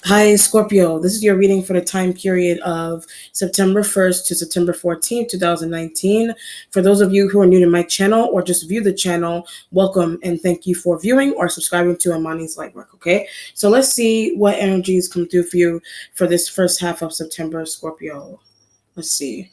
Hi, Scorpio. This is your reading for the time period of September 1st to September 14th, 2019. For those of you who are new to my channel or just view the channel, welcome and thank you for viewing or subscribing to Amani's Lightwork, okay? So let's see what energies come through for you for this first half of September, Scorpio. Let's see.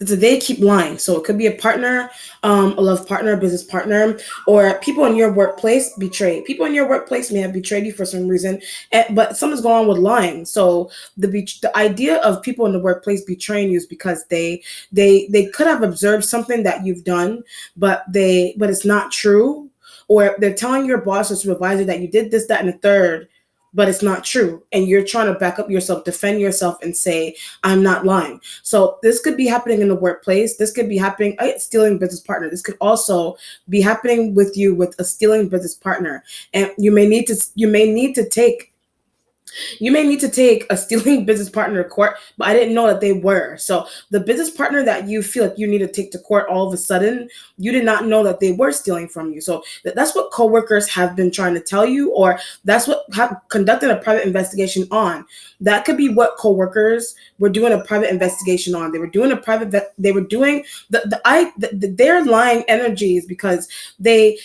They keep lying. So it could be a partner, a love partner, a business partner, or people in your workplace betray. People in your workplace may have betrayed you for some reason, but something's going on with lying. So the idea of people in the workplace betraying you is because they could have observed something that you've done, but it's not true, or they're telling your boss or supervisor that you did this, that, and the third, but it's not true, and you're trying to back up yourself, defend yourself, and say, I'm not lying. So this could be happening in the workplace. This could be happening stealing business partner. This could also be happening with you with a stealing business partner, and you may need to take a stealing business partner to court, but I didn't know that they were. So the business partner that you feel like you need to take to court all of a sudden, you did not know that they were stealing from you. So that's what coworkers have been trying to tell you, or that's what have conducted a private investigation on. That could be what coworkers were doing a private investigation on. They were doing they were doing their lying energies because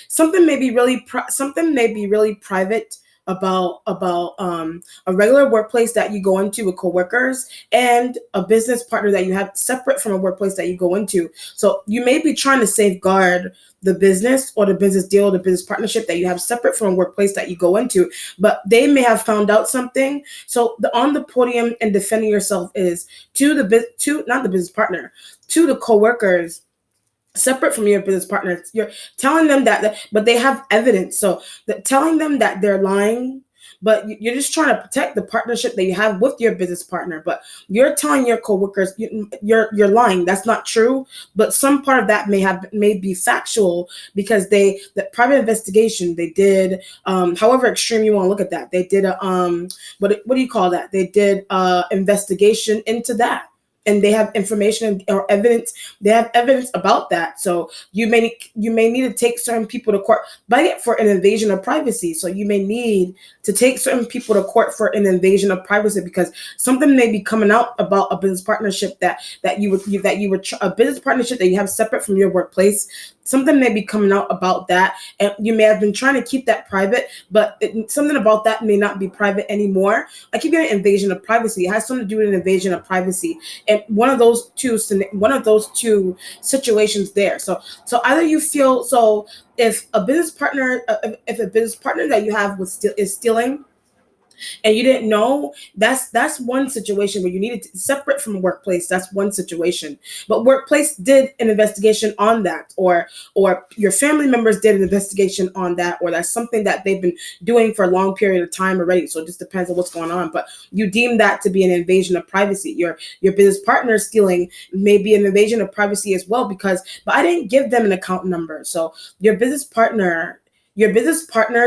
something may be really private about a regular workplace that you go into with coworkers and a business partner that you have separate from a workplace that you go into. So you may be trying to safeguard the business or the business deal, the business partnership that you have separate from a workplace that you go into, but they may have found out something. So on the podium and defending yourself is not the business partner, to the coworkers separate from your business partners. You're telling them but they have evidence. So telling them that they're lying, but you're just trying to protect the partnership that you have with your business partner. But you're telling your coworkers you're lying. That's not true. But some part of that may be factual because the private investigation they did, however extreme you want to look at that, they did a what do you call that? They did investigation into that, and they have information or evidence. They have evidence about that. So you may need to take certain people to court for an invasion of privacy. So you may need to take certain people to court for an invasion of privacy because something may be coming out about a business partnership that you were a business partnership that you have separate from your workplace. Something may be coming out about that, and you may have been trying to keep that private, but something about that may not be private anymore. I keep getting invasion of privacy. It has something to do with an invasion of privacy, and one of those two situations there. So either you feel so if a business partner that you have is stealing, and you didn't know, that's one situation where you needed to separate from a workplace. That's one situation. But workplace did an investigation on that, or your family members did an investigation on that, or that's something that they've been doing for a long period of time already. So it just depends on what's going on. But you deem that to be an invasion of privacy. Your business partner stealing may be an invasion of privacy as well, but I didn't give them an account number. So your business partner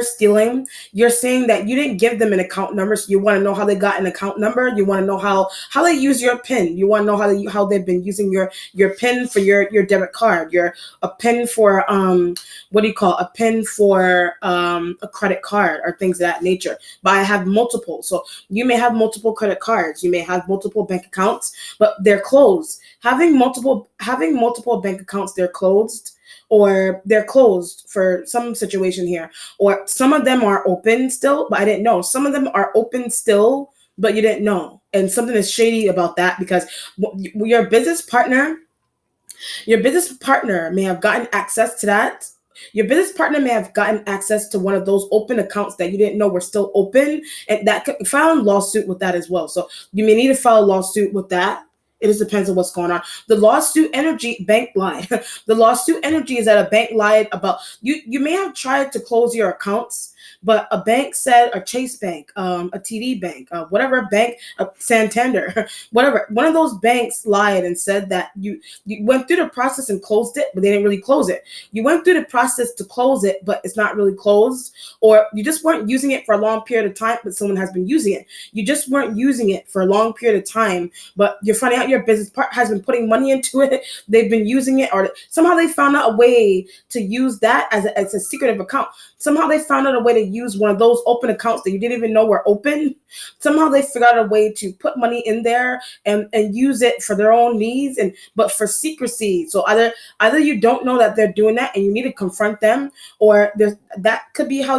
stealing, you're saying that you didn't give them an account number, so you want to know how they got an account number. You want to know how they use your PIN. You want to know how they've been using your PIN for your debit card. A PIN for a PIN for a credit card or things of that nature. But I have multiple, so you may have multiple credit cards. You may have multiple bank accounts, but they're closed. Having multiple bank accounts, they're closed for some situation here, or some of them are open still, but I didn't know. Some of them are open still, but you didn't know, and something is shady about that because your business partner may have gotten access to that. Your business partner may have gotten access to one of those open accounts that you didn't know were still open, and that could file a lawsuit with that as well. So you may need to file a lawsuit with that. It just depends on what's going on. The lawsuit energy, bank lie. The lawsuit energy is that a bank lied about you. You may have tried to close your accounts, but a bank said, a Chase Bank, a TD Bank, whatever bank, Santander, whatever, one of those banks lied and said that you went through the process and closed it, but they didn't really close it. You went through the process to close it, but it's not really closed, or you just weren't using it for a long period of time, but someone has been using it. You just weren't using it for a long period of time, but you're finding out your business part has been putting money into it. They've been using it, or somehow they found out a way to use that as a secretive account. Somehow they found out a way to use one of those open accounts that you didn't even know were open. Somehow they figured out a way to put money in there and use it for their own needs, and but for secrecy. So either you don't know that they're doing that and you need to confront them, or that could be how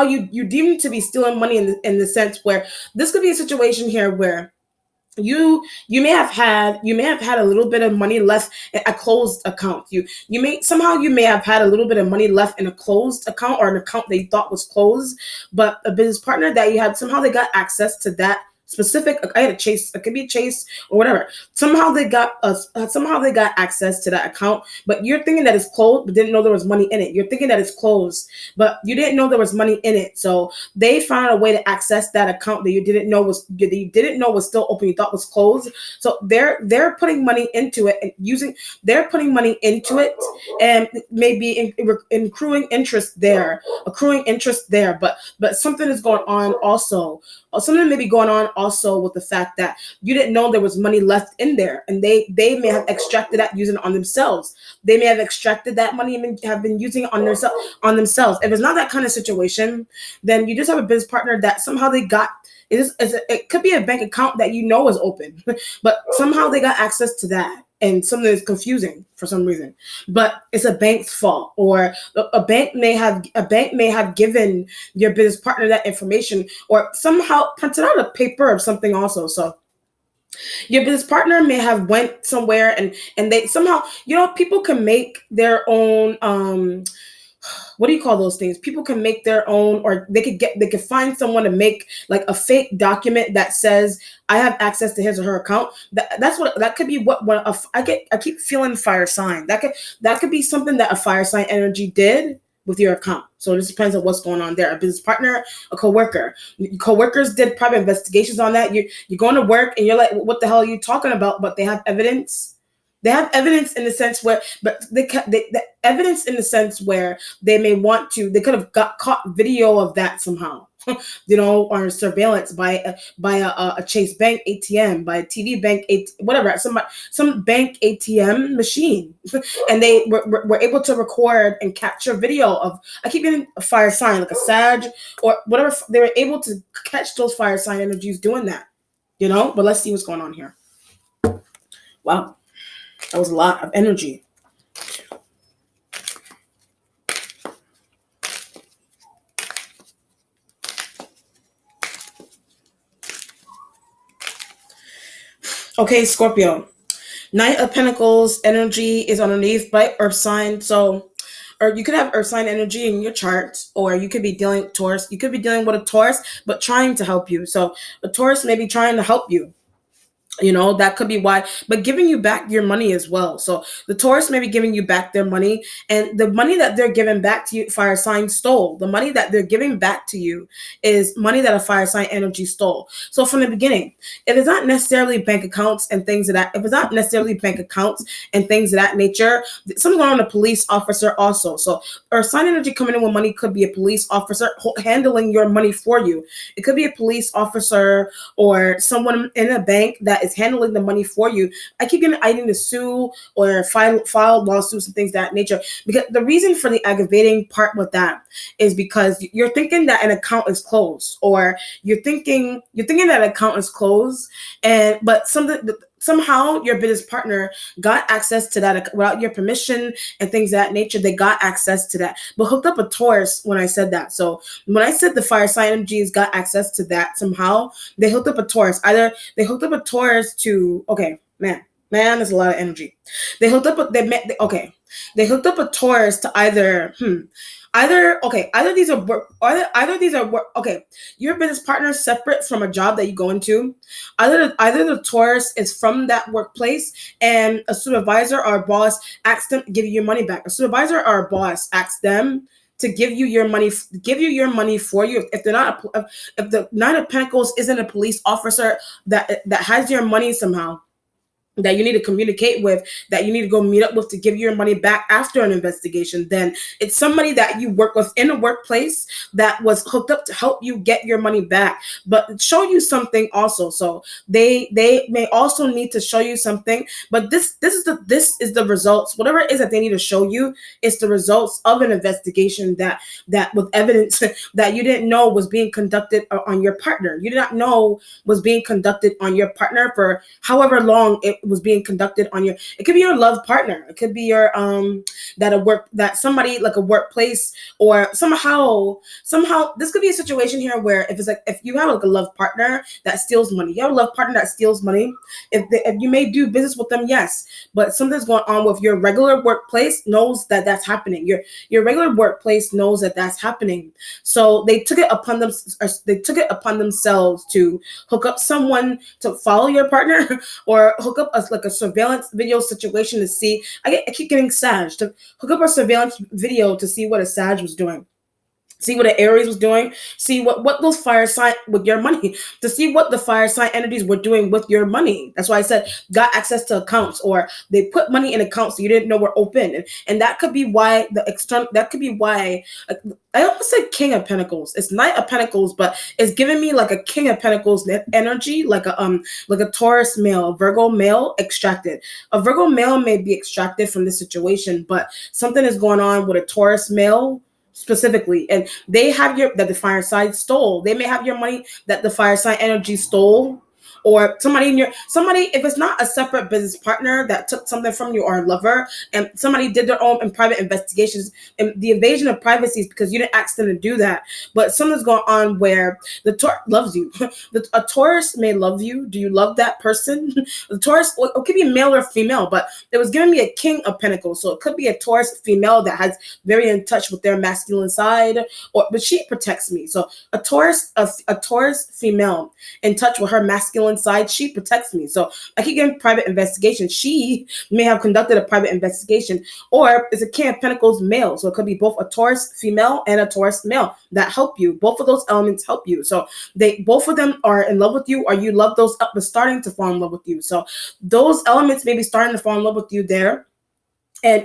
you deem to be stealing money in the sense where this could be a situation here where you may have had a little bit of money left in a closed account. You may have had a little bit of money left in a closed account, or an account that you thought was closed, but a business partner that you had, somehow they got access to that specific. I had a Chase, it could be a Chase or whatever. Somehow they got access to that account, but you're thinking that it's closed, but didn't know there was money in it. You're thinking that it's closed, but you didn't know there was money in it. So they found a way to access that account that you didn't know was still open. You thought was closed. So they're putting money into it and they're putting money into it, and maybe accruing interest there. But something is going on also. Something may be going on also with the fact that you didn't know there was money left in there, and they may have extracted that using it on themselves. They may have extracted that money and have been using it on themselves. If it's not that kind of situation, then you just have a business partner that somehow they got. It could be a bank account that you know is open, but somehow they got access to that, and something is confusing for some reason. But it's a bank's fault, or a bank may have given your business partner that information, or somehow printed out a paper of something also. So your business partner may have went somewhere and they somehow, people can make their own what do you call those things? People can make their own, or they could find someone to make like a fake document that says I have access to his or her account. That could be what I keep feeling fire sign. That could be something that a fire sign energy did with your account. So it just depends on what's going on there. A business partner, a coworker. Coworkers did private investigations on that. You're going to work and you're like, what the hell are you talking about? But they have evidence. They have evidence in the sense where, but the evidence in the sense where they could have got caught video of that somehow, or surveillance by a Chase Bank ATM, by a TD Bank, whatever, some bank ATM machine, and they were able to record and capture video of. I keep getting a fire sign like a Sag or whatever. They were able to catch those fire sign energies doing that, But let's see what's going on here. Wow. That was a lot of energy. Okay, Scorpio. Knight of Pentacles energy is underneath by Earth sign. So, or you could have Earth sign energy in your chart, or you could be dealing Taurus. You could be dealing with a Taurus, but trying to help you. So a Taurus may be trying to help you. That could be why, but giving you back your money as well. So the Taurus may be giving you back their money, and the money that they're giving back to you, fire sign stole. The money that they're giving back to you is money that a fire sign energy stole. So from the beginning, if it's not necessarily bank accounts and things of that, nature, something going on with a police officer also. So or sign energy coming in with money could be a police officer handling your money for you. It could be a police officer or someone in a bank that is handling the money for you. I keep getting item to sue or file lawsuits and things of that nature, because the reason for the aggravating part with that is because you're thinking that an account is closed, or you're thinking that an account is closed, but somehow your business partner got access to that without your permission and things of that nature. They got access to that, but hooked up a Taurus when I said that. So when I said the fire sign energies got access to that, somehow they hooked up a Taurus. Either they hooked up a Taurus to, okay, man, there's a lot of energy. They hooked up a Taurus to either these are your business partner is separate from a job that you go into. Either the Taurus is from that workplace, and a supervisor or a boss asks them to give you your money back. A supervisor or a boss asks them to give you your money for you. If they're not, if the Nine of Pentacles isn't a police officer that has your money somehow, that you need to communicate with, that you need to go meet up with to give your money back after an investigation, then it's somebody that you work with in a workplace that was hooked up to help you get your money back, but show you something also. So they may also need to show you something, but this is the results. Whatever it is that they need to show you is the results of an investigation that with evidence that you didn't know was being conducted on your partner. You did not know was being conducted on your partner for however long it was being conducted on your. It could be your love partner. It could be your that somebody like a workplace, or somehow this could be a situation here where if you have like a love partner that steals money, you have a love partner that steals money. If you may do business with them, yes, but something's going on with your regular workplace knows that that's happening. Your regular workplace knows that that's happening. So they took it upon themselves to hook up someone to follow your partner or hook up like a surveillance video situation to see. I keep getting Sag to hook up a surveillance video to see what a Sag was doing. See what the Aries was doing. See what those fire sign with your money. To see what the fire sign energies were doing with your money. That's why I said got access to accounts, or they put money in accounts you didn't know were open, and that could be why the external. That could be why I almost said King of Pentacles. It's Knight of Pentacles, but it's giving me like a King of Pentacles energy, like a Taurus male, a Virgo male extracted. A Virgo male may be extracted from this situation, but something is going on with a Taurus male specifically, and they have that the fire sign stole. They may have your money that the fire sign energy stole, or somebody if it's not a separate business partner that took something from you, or a lover, and somebody did their own and private investigations, and the invasion of privacy is because you didn't ask them to do that. But something's going on where the Taurus loves you. A Taurus may love you. Do you love that person? The Taurus, it could be male or female, but it was giving me a King of Pentacles, so it could be a Taurus female that has very in touch with their masculine side, but she protects me. So a Taurus female in touch with her masculine side, she protects me. So I keep getting private investigation. She may have conducted a private investigation, or it's a King of Pentacles male. So it could be both a Taurus female and a Taurus male that help you. Both of those elements help you. So both of them are in love with you, or you love those starting to fall in love with you. So those elements may be starting to fall in love with you there.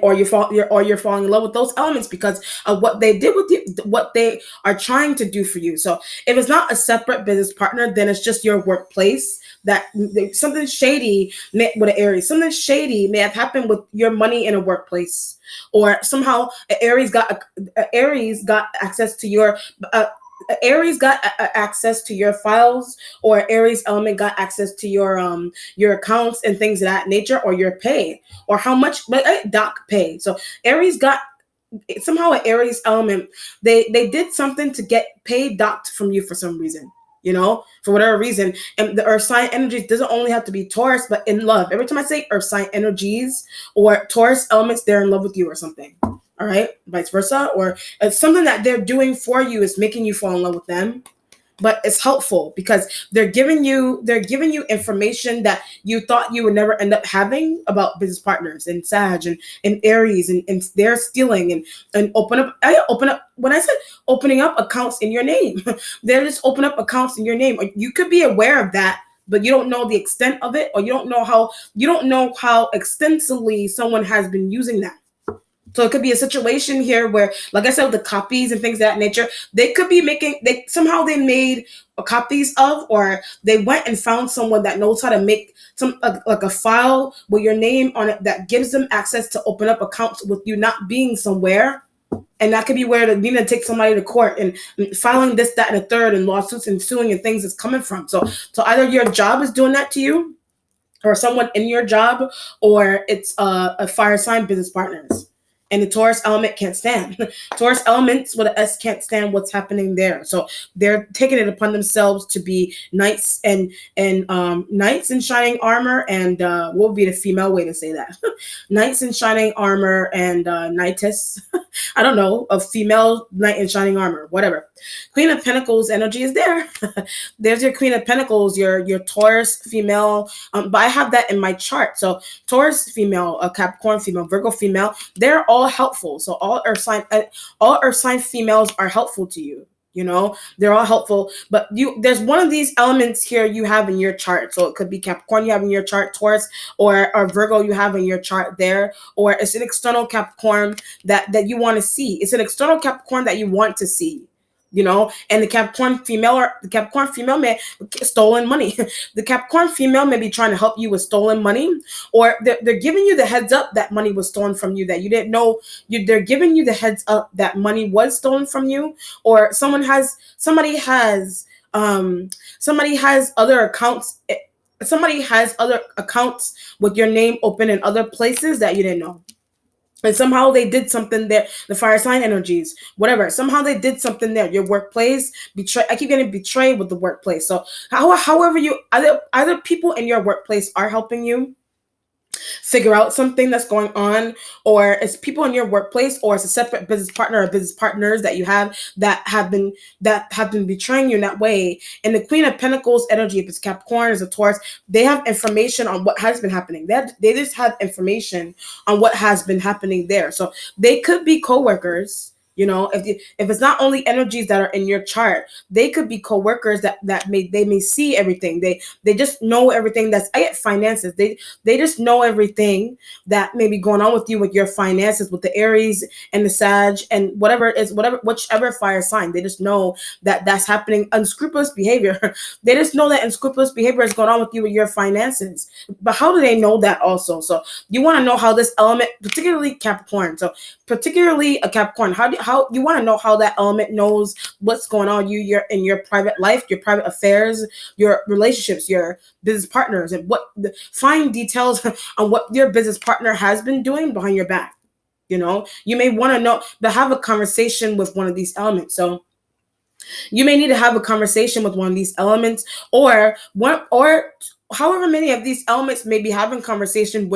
Or you're falling in love with those elements because of what they did with you, what they are trying to do for you. So if it's not a separate business partner, then it's just your workplace that something shady with an Aries. Something shady may have happened with your money in a workplace, or somehow Aries got access to your. Aries got access to your files, or Aries element got access to your accounts and things of that nature, or your pay, or how much doc pay. So Aries got somehow an Aries element. They did something to get paid docked from you for some reason. For whatever reason. And the earth sign energies doesn't only have to be Taurus, but in love. Every time I say earth sign energies or Taurus elements, they're in love with you or something. All right, vice versa, or it's something that they're doing for you is making you fall in love with them. But it's helpful because they're giving you information that you thought you would never end up having about business partners and Sag and Aries, and they're stealing and open up. When I said opening up accounts in your name, they're just open up accounts in your name. You could be aware of that, but you don't know the extent of it, or you don't know how extensively someone has been using that. So it could be a situation here where, like I said, with the copies and things of that nature, they could be they made copies of, or they went and found someone that knows how to make like a file with your name on it that gives them access to open up accounts with you not being somewhere. And that could be where they need to take somebody to court and filing this, that, and a third, and lawsuits and suing and things is coming from. So either your job is doing that to you, or someone in your job, or it's a fire sign business partners. And the Taurus element can't stand. Taurus elements with an S can't stand what's happening there. So they're taking it upon themselves to be knights and knights in shining armor, and what would be the female way to say that? Knights in shining armor and knightess. I don't know, a female knight in shining armor, whatever. Queen of Pentacles energy is there. There's your Queen of Pentacles, your Taurus female. But I have that in my chart. So Taurus female, a Capricorn female, Virgo female, they're all all helpful. So all earth sign females are helpful to you. They're all helpful, but there's one of these elements here you have in your chart. So it could be Capricorn you have in your chart, Taurus, or Virgo you have in your chart there, or it's an external Capricorn that you want to see. It's an external Capricorn that you want to see. And the Capricorn female may stolen money. The Capricorn female may be trying to help you with stolen money, or they're giving you the heads up that money was stolen from you that you didn't know. They're giving you the heads up that money was stolen from you, or somebody has other accounts. Somebody has other accounts with your name open in other places that you didn't know. And somehow they did something there. The fire sign energies, whatever. Somehow they did something there. Your workplace, betray. I keep getting betrayed with the workplace. So, however, either people in your workplace are helping you figure out something that's going on, or it's people in your workplace, or it's a separate business partner or business partners that you have that have been betraying you in that way. And the Queen of Pentacles energy, if it's Capricorn, is a Taurus, they have information on what has been happening. They just have information on what has been happening there. So they could be co-workers. If it's not only energies that are in your chart, they could be co-workers that may see everything. They just know everything that's, I get finances. They just know everything that may be going on with you, with your finances, with the Aries and the Sag and whatever it is, whichever fire sign. They just know that that's happening. Unscrupulous behavior. They just know that unscrupulous behavior is going on with you with your finances. But how do they know that also? So you want to know how this element, particularly Capricorn. So particularly a Capricorn, how you want to know how that element knows what's going on in your private life, your private affairs, your relationships, your business partners, and find details on what your business partner has been doing behind your back. You may want to know, but have a conversation with one of these elements. So you may need to have a conversation with one of these elements, or however many of these elements may be having conversations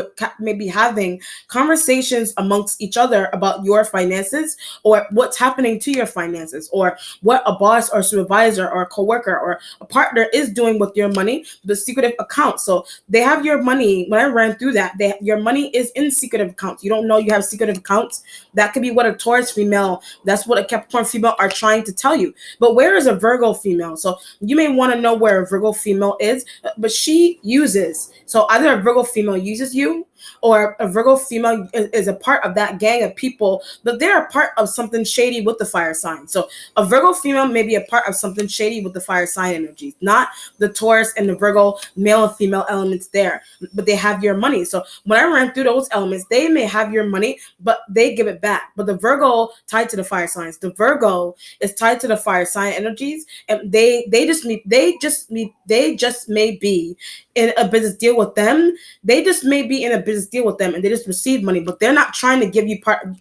amongst each other about your finances, or what's happening to your finances, or what a boss or supervisor or a coworker or a partner is doing with your money, the secretive accounts. So they have your money. When I ran through that, your money is in secretive accounts. You don't know you have secretive accounts. That could be what a Taurus female, that's what a Capricorn female are trying to tell you. But where is a Virgo female? So you may want to know where a Virgo female is, but she uses. So either a Virgo female uses you, or a Virgo female is a part of that gang of people, but they're a part of something shady with the fire sign. So a Virgo female may be a part of something shady with the fire sign energies, not the Taurus and the Virgo male and female elements there, but they have your money. So when I ran through those elements, they may have your money, but they give it back. But the Virgo tied to the fire signs, the Virgo is tied to the fire sign energies, and they just may be in a business deal with them. They just may be in a business deal with them, and they just receive money, but they're not trying to give you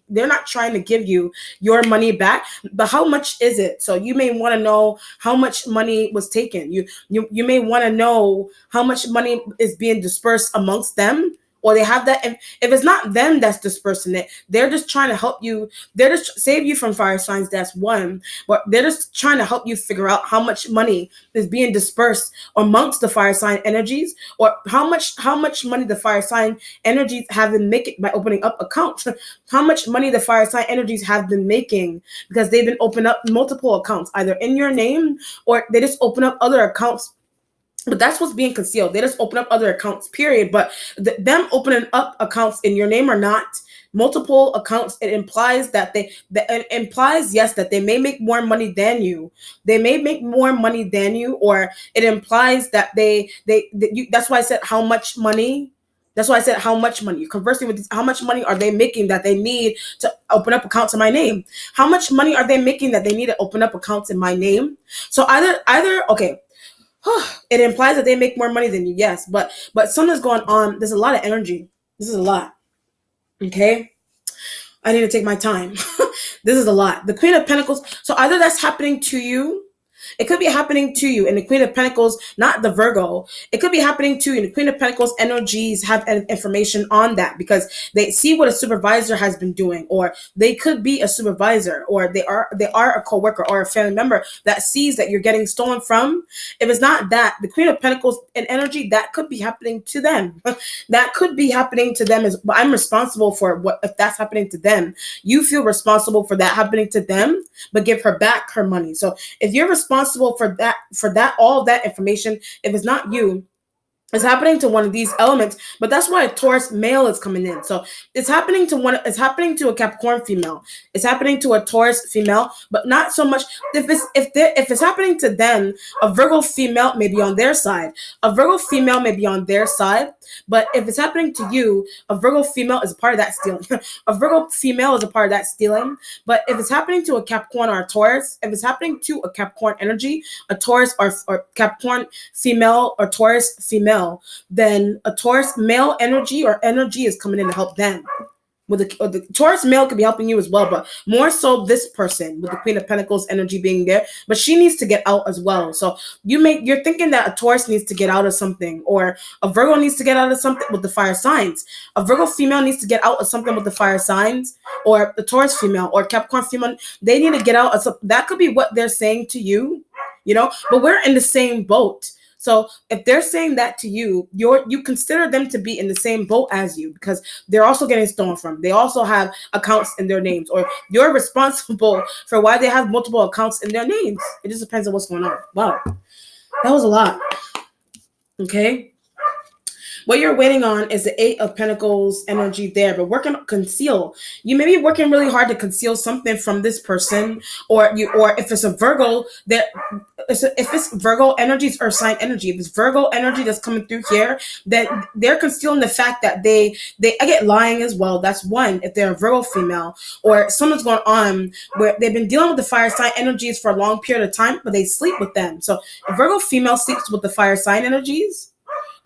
they're not trying to give you your money back. But how much is it? So you may want to know how much money was taken. You may want to know how much money is being dispersed amongst them, or they have that. If it's not them that's dispersing it, they're just trying to help you. They're just save you from fire signs. That's one, but they're just trying to help you figure out how much money is being dispersed amongst the fire sign energies, or how much money the fire sign energies have been making by opening up accounts. How much money the fire sign energies have been making because they've been opening up multiple accounts, either in your name, or they just open up other accounts. But that's what's being concealed. They just open up other accounts, period. But them opening up accounts in your name or not, multiple accounts, it implies that yes, that they may make more money than you. They may make more money than you, or it implies that that's why I said how much money. That's why I said how much money. You're conversing with these. How much money are they making that they need to open up accounts in my name? How much money are they making that they need to open up accounts in my name? So either okay. It implies that they make more money than you, yes, but something's going on. There's a lot of energy. This is a lot. Okay, I need to take my time. This is a lot. The Queen of Pentacles. So either that's happening to you It could be happening to you in the Queen of Pentacles, not the Virgo. It could be happening to you in the Queen of Pentacles. Energies have information on that because they see what a supervisor has been doing, or they could be a supervisor, or they are a coworker or a family member that sees that you're getting stolen from. If it's not that, the Queen of Pentacles and energy, that could be happening to them. That could be happening to them. But I'm responsible for what if that's happening to them. You feel responsible for that happening to them, but give her back her money. So if you're responsible for that all of that information, if it's not you, it's happening to one of these elements. But that's why a Taurus male is coming in. So it's happening to a Capricorn female. It's happening to a Taurus female, but not so much if it's happening to them. A Virgo female may be on their side. A Virgo female may be on their side. But if it's happening to you, a Virgo female is a part of that stealing. A Virgo female is a part of that stealing. But if it's happening to a Capricorn or a Taurus, if it's happening to a Capricorn energy, a Taurus or Capricorn female or Taurus female, then a Taurus male energy or energy is coming in to help them. With the Taurus male could be helping you as well, but more so this person with the Queen of Pentacles energy being there. But she needs to get out as well. So you're thinking that a Taurus needs to get out of something, or a Virgo needs to get out of something with the fire signs. A Virgo female needs to get out of something with the fire signs, or the Taurus female or Capricorn female. They need to get out of something. That could be what they're saying to you, but we're in the same boat. So if they're saying that to you, you consider them to be in the same boat as you, because they're also getting stolen from. They also have accounts in their names, or you're responsible for why they have multiple accounts in their names. It just depends on what's going on. Wow, that was a lot. Okay. What you're waiting on is the 8 of Pentacles energy there, but working on conceal. You may be working really hard to conceal something from this person, or if it's a Virgo, if it's Virgo energy, it's Earth sign energy. If it's Virgo energy that's coming through here, then they're concealing the fact that I get lying as well. That's one. If they're a Virgo female, or something's going on where they've been dealing with the fire sign energies for a long period of time, but they sleep with them. So a Virgo female sleeps with the fire sign energies.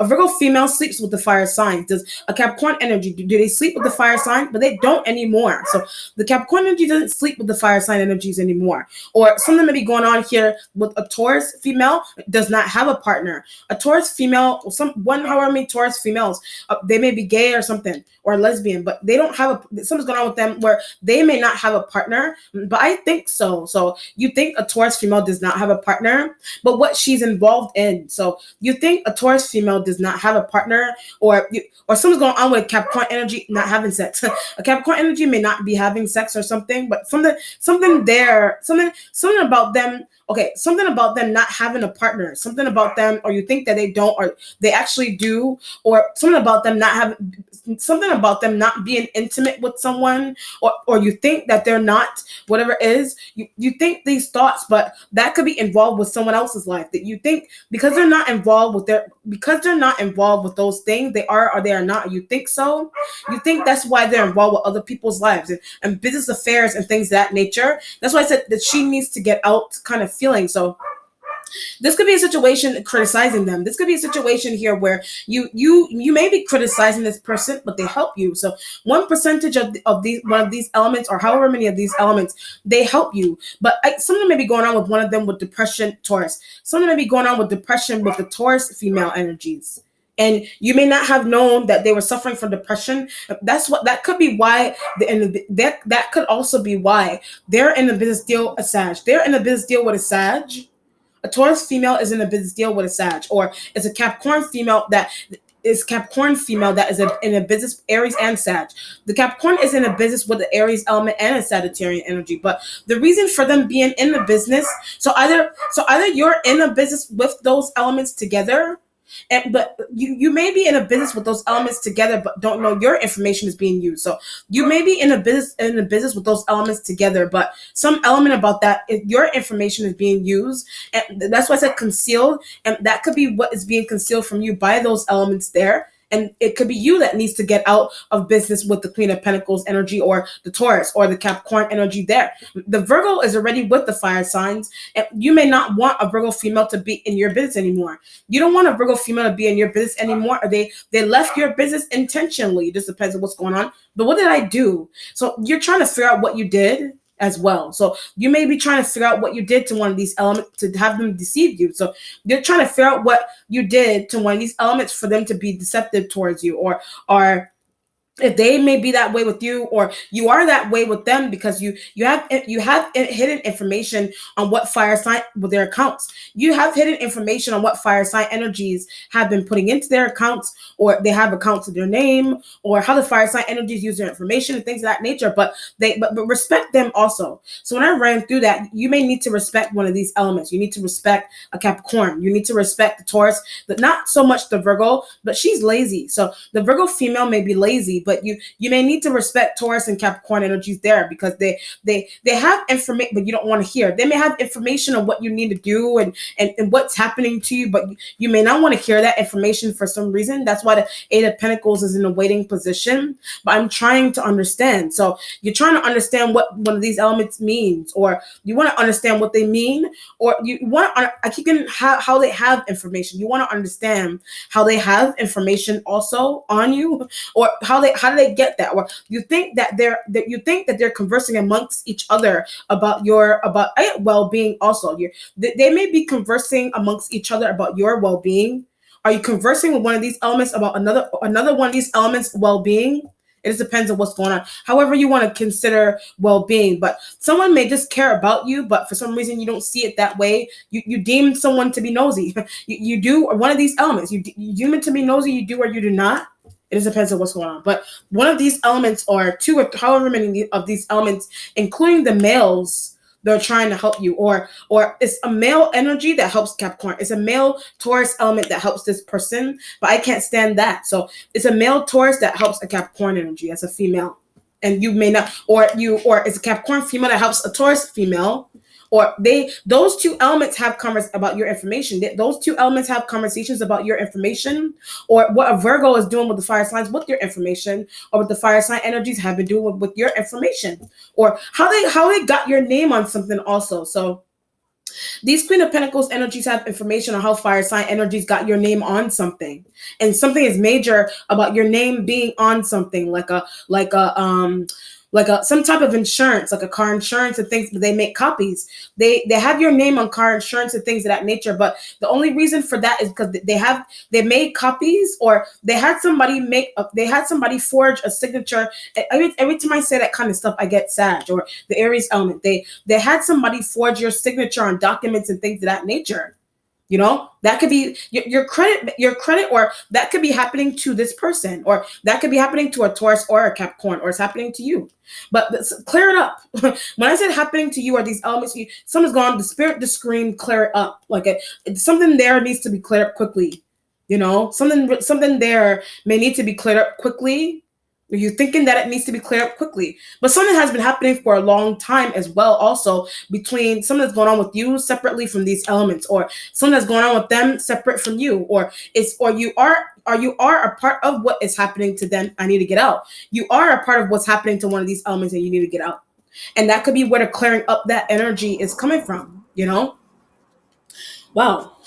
A Virgo female sleeps with the fire sign. Does a Capricorn energy, do they sleep with the fire sign? But they don't anymore. So the Capricorn energy doesn't sleep with the fire sign energies anymore. Or something may be going on here with a Taurus female does not have a partner. A Taurus female, however many Taurus females, they may be gay or something, or lesbian, but they don't have something's going on with them where they may not have a partner. But I think so. So you think a Taurus female does not have a partner, but what she's involved in. So you think a Taurus female does not have a partner, or something's going on with Capricorn energy not having sex. A Capricorn energy may not be having sex or something, but something about them. Okay, something about them not having a partner, something about them, or you think that they don't, or they actually do, or something about them not being intimate with someone, or you think that they're not, whatever it is, you think these thoughts, but that could be involved with someone else's life, that you think because they're not involved with those things, they are or they are not. You think so? You think that's why they're involved with other people's lives and business affairs and things of that nature. That's why I said that she needs to get out kind of feeling. So this could be a situation criticizing them. This could be a situation here where you may be criticizing this person, but they help you. So 1% of one of these elements, or however many of these elements, they help you. But something may be going on with one of them with depression, Taurus. Something may be going on with depression with the Taurus female energies. And you may not have known that they were suffering from depression. That could be why. That could also be why they're in a business deal, a Sag. They're in a business deal with a Sag. A Taurus female is in a business deal with a Sag, or it's a Capricorn female that is in a business, Aries and Sag. The Capricorn is in a business with the Aries element and a Sagittarian energy. But the reason for them being in the business, so either you're in a business with those elements together, but you may be in a business with those elements together, but don't know your information is being used. So you may be in a business with those elements together, but some element about that, if your information is being used, and that's why I said concealed, and that could be what is being concealed from you by those elements there. And it could be you that needs to get out of business with the Queen of Pentacles energy, or the Taurus or the Capricorn energy there. The Virgo is already with the fire signs, and you may not want a Virgo female to be in your business anymore. You don't want a Virgo female to be in your business anymore, or they left your business intentionally. It just depends on what's going on. But what did I do? So you're trying to figure out what you did. as well. So you may be trying to figure out what you did to one of these elements to have them deceive you. So you're trying to figure out what you did to one of these elements for them to be deceptive towards you, or if they may be that way with you, or you are that way with them, because you have hidden information on what fire sign with their accounts. You have hidden information on what fire sign energies have been putting into their accounts, or they have accounts with their name, or how the fire sign energies use their information and things of that nature. But respect them also. So when I ran through that, you may need to respect one of these elements. You need to respect a Capricorn. You need to respect the Taurus, but not so much the Virgo, but she's lazy. So the Virgo female may be lazy, but you may need to respect Taurus and Capricorn energies there, because they have information, but you don't want to hear. They may have information on what you need to do, and what's happening to you, but you may not want to hear that information for some reason. That's why the Eight of Pentacles is in a waiting position. But I'm trying to understand. So you're trying to understand what one of these elements means, or you want to understand what they mean, or you want to, I keep getting how they have information. You want to understand how they have information also on you, or how do they get that, or you think that they're conversing amongst each other about well-being also. They may be conversing amongst each other about your well-being. Are you conversing with one of these elements about another one of these elements well-being? It just depends on what's going on. However you want to consider well-being, but someone may just care about you, but for some reason you don't see it that way. You deem someone to be nosy. You do one of these elements. You deem it to be nosy. You do or you do not. It just depends on what's going on. But one of these elements, or two, or however many of these elements, including the males, they're trying to help you, or it's a male energy that helps Capricorn. It's a male Taurus element that helps this person, but I can't stand that. So it's a male Taurus that helps a Capricorn energy as a female, and you may not, or it's a Capricorn female that helps a Taurus female, or those two elements have about your information. Those two elements have conversations about your information, or what a Virgo is doing with the fire signs with your information, or what the fire sign energies have been doing with your information, or how they got your name on something also. So these Queen of Pentacles energies have information on how fire sign energies got your name on something, and something is major about your name being on something, like some type of insurance, like a car insurance and things. But they make copies. They have your name on car insurance and things of that nature. But the only reason for that is because they made copies, or they had somebody forge a signature. Every time I say that kind of stuff, I get sad. Or the Aries element, they had somebody forge your signature on documents and things of that nature. You know, that could be your credit, or that could be happening to this person, or that could be happening to a Taurus or a Capricorn, or it's happening to you. But clear it up. When I said happening to you, are these elements, something's gone, the spirit to scream, clear it up. Like something there needs to be cleared up quickly. You know, something there may need to be cleared up quickly. You're thinking that it needs to be cleared up quickly, but something has been happening for a long time as well. Also, between something that's going on with you separately from these elements, or something that's going on with them separate from you, or you are a part of what is happening to them. I need to get out. You are a part of what's happening to one of these elements, and you need to get out. And that could be where the clearing up that energy is coming from. You know, wow.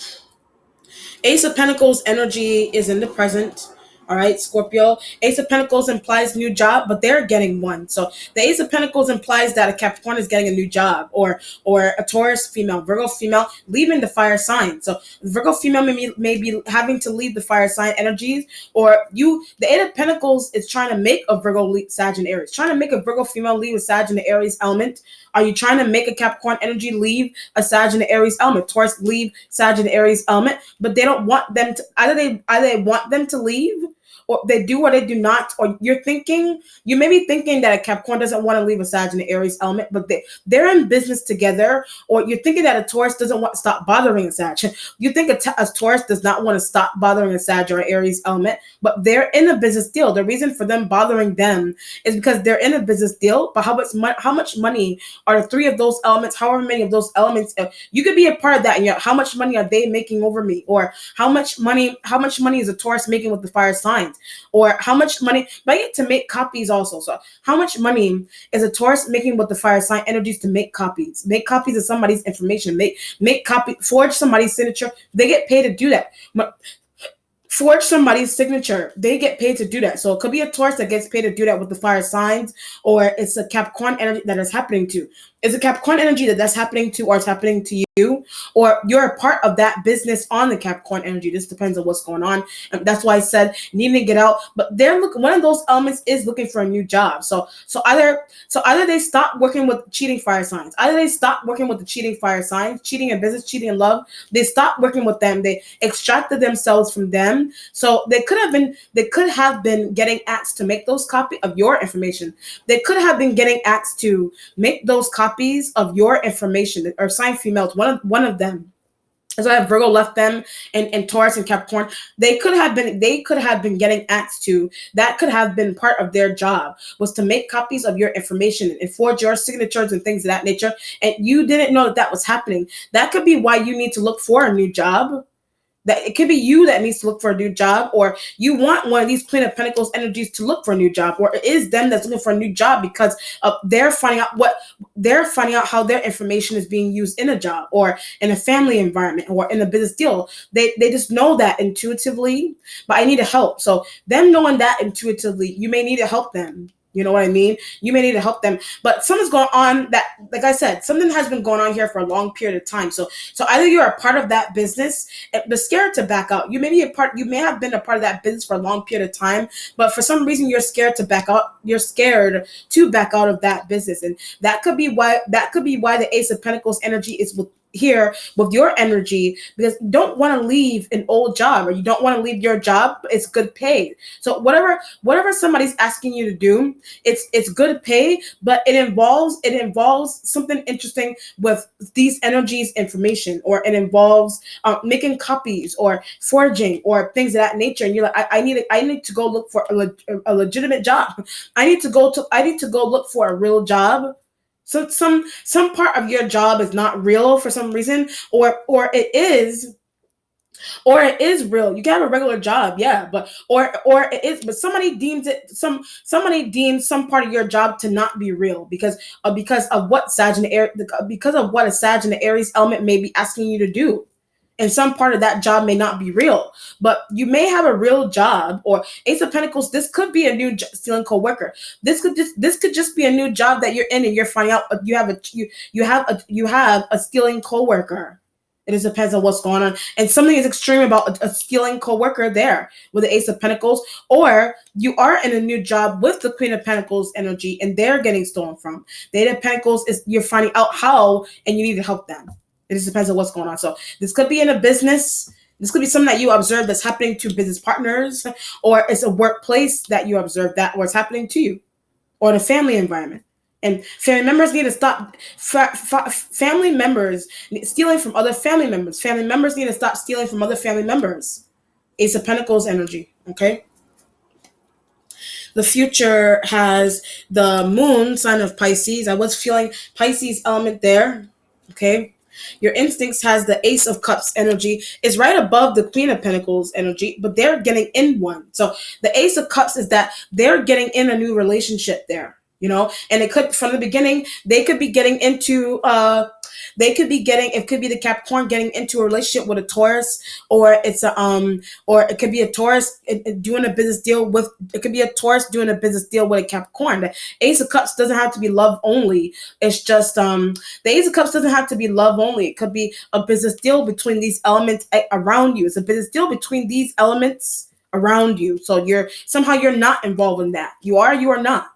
Ace of Pentacles energy is in the present. All right, Scorpio. Ace of Pentacles implies new job, but they're getting one. So the Ace of Pentacles implies that a Capricorn is getting a new job, or a Taurus female, Virgo female leaving the fire sign. So Virgo female may be having to leave the fire sign energies, or the Eight of Pentacles is trying to make a Virgo leave Sag and Aries, trying to make a Virgo female leave a Sag and the Aries element. Are you trying to make a Capricorn energy leave a Sag and the Aries element? Taurus leave Sag and the Aries element, but they don't want them to. Either they want them to leave, or they do or they do not. Or you may be thinking that a Capricorn doesn't want to leave a Sag and the Aries element, but they're in business together. Or you're thinking that a Taurus doesn't want to stop bothering a Sag. You think a Taurus does not want to stop bothering a Sag or an Aries element, but they're in a business deal. The reason for them bothering them is because they're in a business deal. But how much money are the three of those elements? However many of those elements, you could be a part of that. And how much money are they making over me? Or how much money is a Taurus making with the fire signs? Or how much money, but I get to make copies also. So how much money is a Taurus making with the fire sign energies to make copies? Make copies of somebody's information. Make copy, forge somebody's signature. They get paid to do that. forge somebody's signature. They get paid to do that. So it could be a Taurus that gets paid to do that with the fire signs, or it's a Capricorn energy that is happening to. It's a Capricorn energy that's happening to, or it's happening to you, or you're a part of that business on the Capricorn energy. This depends on what's going on. And that's why I said needing to get out. But they're looking. One of those elements is looking for a new job. So either they stop working with cheating fire signs. Either they stop working with the cheating fire signs, cheating in business, cheating in love. They stopped working with them. They extracted themselves from them. So they could have been getting asked to make those copy of your information. They could have been getting asked to make those copies of your information, or sign females, one of them. So I have Virgo left them, and Taurus and Capricorn. They could have been getting asked to. That could have been part of their job, was to make copies of your information and forge your signatures and things of that nature. And you didn't know that that was happening. That could be why you need to look for a new job. That it could be you that needs to look for a new job, or you want one of these Queen of Pentacles energies to look for a new job, or it is them that's looking for a new job because they're finding out how their information is being used in a job, or in a family environment, or in a business deal. They just know that intuitively, but I need to help. So them knowing that intuitively, you may need to help them. You know what I mean? You may need to help them, but something's going on that, like I said, something has been going on here for a long period of time. So either you're a part of that business, but scared to back out. You may be a part. You may have been a part of that business for a long period of time, but for some reason you're scared to back out. You're scared to back out of that business, and that could be why. That could be why the Ace of Pentacles energy is with here with your energy, because you don't want to leave an old job, or you don't want to leave your job. It's good pay. So whatever somebody's asking you to do, it's good pay, but it involves something interesting with these energies information, or it involves making copies or forging or things of that nature. And you're like, I need to go look for a legitimate job. I need to go look for a real job. So some part of your job is not real for some reason, or it is real. You can have a regular job, yeah, but or it is, but somebody deems some part of your job to not be real because of what Sag in the air because of what a Sag in the Aries element may be asking you to do. And some part of that job may not be real, but you may have a real job. Or Ace of Pentacles, this could be a new stealing co-worker. This could just be a new job that you're in, and you're finding out you have a stealing co-worker. It just depends on what's going on. And something is extreme about a stealing co-worker there with the Ace of Pentacles. Or you are in a new job with the Queen of Pentacles energy, and they're getting stolen from. The Eight of Pentacles is you're finding out how, and you need to help them. It just depends on what's going on. So this could be in a business. This could be something that you observe that's happening to business partners, or it's a workplace that you observe that, or it's happening to you, or the family environment. And family members need to stop. Family members stealing from other family members. Family members need to stop stealing from other family members. Ace of Pentacles energy. Okay. The future has the moon sign of Pisces. I was feeling Pisces element there. Okay. Your instincts has the Ace of Cups energy. It's right above the Queen of Pentacles energy, but they're getting in one. So the Ace of Cups is that they're getting in a new relationship there, and it could, from the beginning, they could be getting into it could be the Capricorn getting into a relationship with a Taurus, or or it could be a Taurus doing a business deal with, it could be a Taurus doing a business deal with a Capricorn. The Ace of Cups doesn't have to be love only. It's just the Ace of Cups doesn't have to be love only. It could be a business deal between these elements around you. It's a business deal between these elements around you. So you're not involved in that. You are not.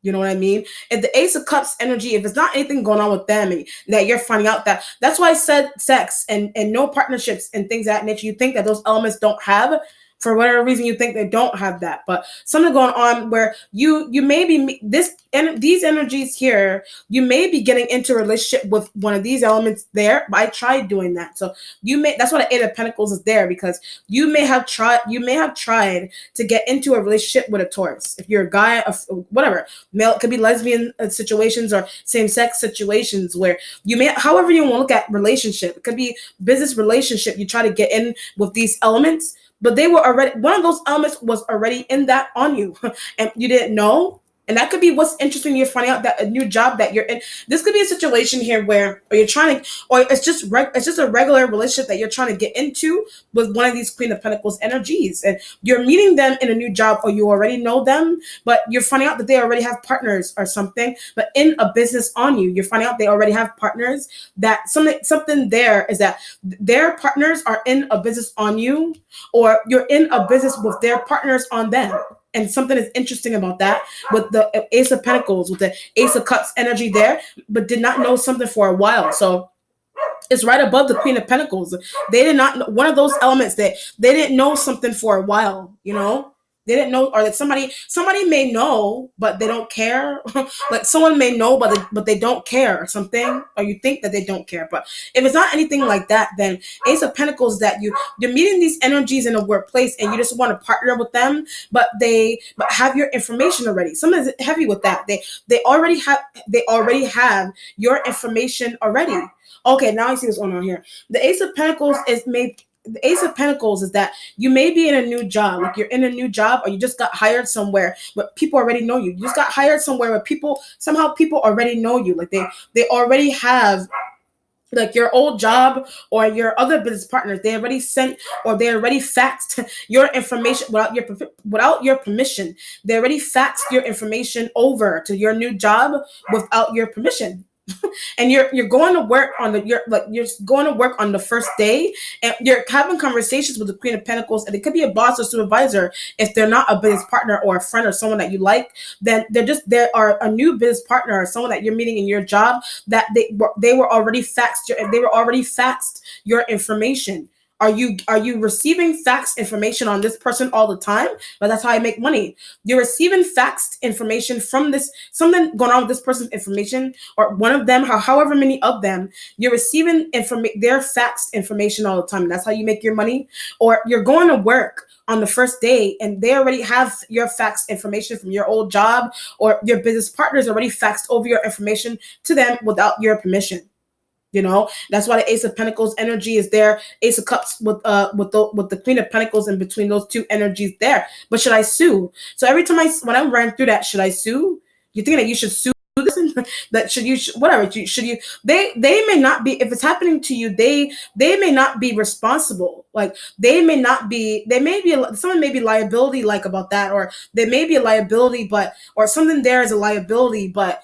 You know what I mean? If the Ace of Cups energy, if it's not anything going on with them, and that you're finding out that's why I said sex and no partnerships and things of that nature, you think that those elements don't have, for whatever reason, you think they don't have that. But something going on where you may be these energies here, you may be getting into a relationship with one of these elements there. But I tried doing that. So that's why the Eight of Pentacles is there, because you may have tried to get into a relationship with a Taurus. If you're a guy, whatever, male, it could be lesbian situations or same-sex situations, where you may, however you want to look at relationship, it could be business relationship, you try to get in with these elements. But they were already, one of those elements was already in that on you, and you didn't know. And that could be what's interesting. You're finding out that a new job that you're in. This could be a situation here where, or you're trying to, or it's just a regular relationship that you're trying to get into with one of these Queen of Pentacles energies, and you're meeting them in a new job, or you already know them, but you're finding out that they already have partners or something. But in a business on you, you're finding out they already have partners. That something there is that their partners are in a business on you, or you're in a business with their partners on them. And something is interesting about that with the Ace of Pentacles, with the Ace of Cups energy there, but did not know something for a while. So it's right above the Queen of Pentacles. They did not know one of those elements that they didn't know something for a while, you know? They didn't know, or that somebody may know, but they don't care. Like someone may know, but they don't care or something, or you think that they don't care. But if it's not anything like that, then Ace of Pentacles, that you're meeting these energies in a workplace and you just want to partner with them, but have your information already. Someone's heavy with that. They already have your information already. Okay, now I see what's going on here. The Ace of Pentacles the Ace of Pentacles is that you may be in a new job, like you're in a new job, or you just got hired somewhere, but people already know you. You just got hired somewhere where people already know you, like they already have, like your old job or your other business partners. They already sent, or they already faxed your information without your permission. They already faxed your information over to your new job without your permission. And you're going to work on you're going to work on the first day, and you're having conversations with the Queen of Pentacles, and it could be a boss or supervisor. If they're not a business partner or a friend or someone that you like, then they are a new business partner or someone that you're meeting in your job, that they were already faxed your information. Are you receiving faxed information on this person all the time? But that's how I make money. You're receiving faxed information from this, something going on with this person's information, or one of them, however many of them, you're receiving their faxed information all the time. And that's how you make your money. Or you're going to work on the first day and they already have your faxed information from your old job, or your business partners already faxed over your information to them without your permission. You know, that's why the Ace of Pentacles energy is there. Ace of Cups with the Queen of Pentacles in between those two energies there. But should I sue? So every time when I'm running through that, should I sue? You think that you should sue this? That whatever should you? They may not be, if it's happening to you. They may not be responsible. Like they may not be. They may be, someone may be liability like about that, or there may be a liability, or something there is a liability, but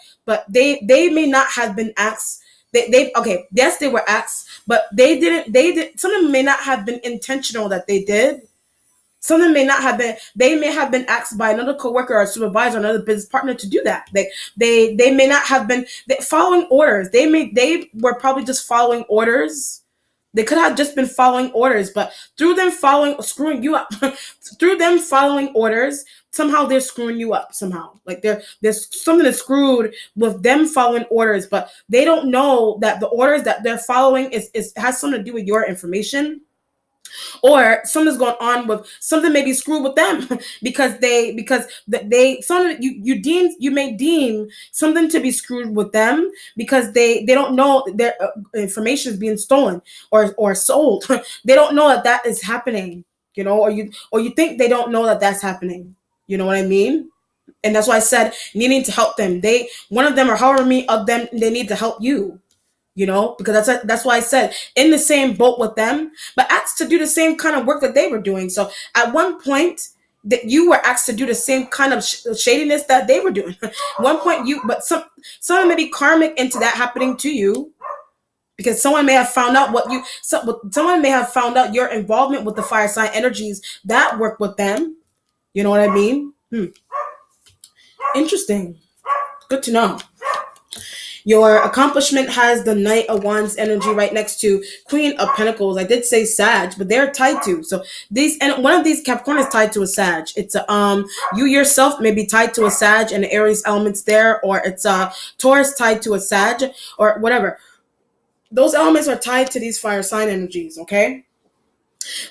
they may not have been asked. Okay, yes, they were asked, but they did. Some of them may not have been intentional that they did. Some of them may not have been. They may have been asked by another coworker or supervisor, or another business partner to do that. They may not have been following orders. They were probably just following orders. They could have just been following orders, but through them screwing you up, through them following orders, somehow they're screwing you up somehow. Like there's something that's screwed with them following orders, but they don't know that the orders that they're following has something to do with your information. Or something's going on with something, may be screwed with them because you may deem something to be screwed with them because they don't know their information is being stolen or sold. They don't know that is happening, you know, or you think they don't know that that's happening. You know what I mean? And that's why I said needing to help them. One of them, or however many of them, they need to help you. You know, because that's why I said in the same boat with them, but asked to do the same kind of work that they were doing. So at one point that you were asked to do the same kind of shadiness that they were doing. One point but someone may be karmic into that happening to you, because someone may have found out someone may have found out your involvement with the fire sign energies that work with them. You know what I mean? Interesting. Good to know. Your accomplishment has the Knight of Wands energy right next to Queen of Pentacles. I did say Sag, but they're tied to. So one of these Capricorn is tied to a Sag. It's you yourself may be tied to a Sag and the Aries elements there, or it's Taurus tied to a Sag, or whatever. Those elements are tied to these fire sign energies, okay?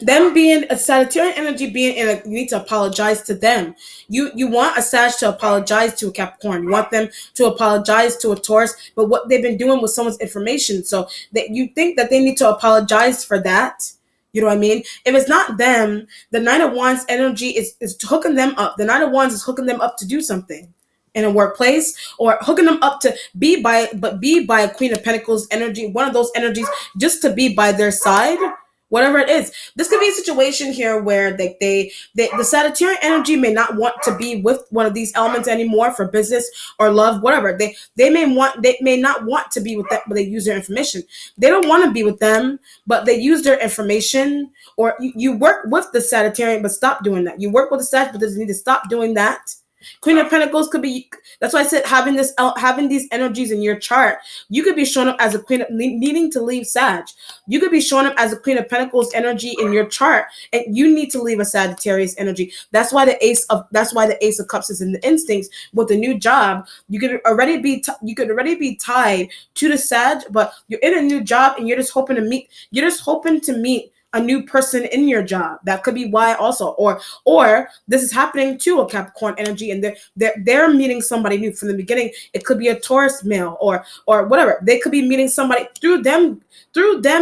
Them being a Sagittarian energy, you need to apologize to them. You want a Sag to apologize to a Capricorn. You want them to apologize to a Taurus, but what they've been doing with someone's information. So that you think that they need to apologize for that. You know what I mean? If it's not them, the Knight of Wands energy is hooking them up. The Knight of Wands is hooking them up to do something. in a workplace, or hooking them up to be by a Queen of Pentacles energy, one of those energies, just to be by their side, whatever it is. This could be a situation here where the Sagittarian energy may not want to be with one of these elements anymore for business or love, whatever. They may not want to be with them, but they use their information. They don't want to be with them, but they use their information. Or you work with the Sagittarian, but stop doing that. You work with the Sag, but you need to stop doing that. Queen of Pentacles could be. That's why I said having these energies in your chart. You could be showing up as a queen, needing to leave Sag. You could be showing up as a Queen of Pentacles energy in your chart, and you need to leave a Sagittarius energy. That's why the Ace of Cups is in the instincts with a new job. You could already be tied to the Sag, but you're in a new job and you're just hoping to meet. A new person in your job. That could be why also, or this is happening to a Capricorn energy, and they're meeting somebody new from the beginning. It could be a Taurus male or whatever. They could be meeting somebody through them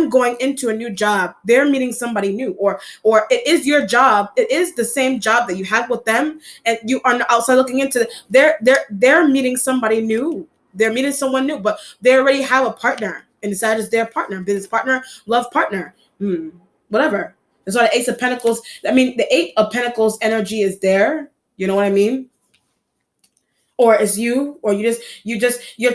going into a new job. They're meeting somebody new, or it is your job. It is the same job that you had with them, and you are outside looking into. They're meeting somebody new. They're meeting someone new, but they already have a partner, and decide it's their partner, business partner, love partner. Whatever. That's why the Ace of Pentacles, I mean, the Eight of Pentacles energy is there. You know what I mean? Or it's you, or you're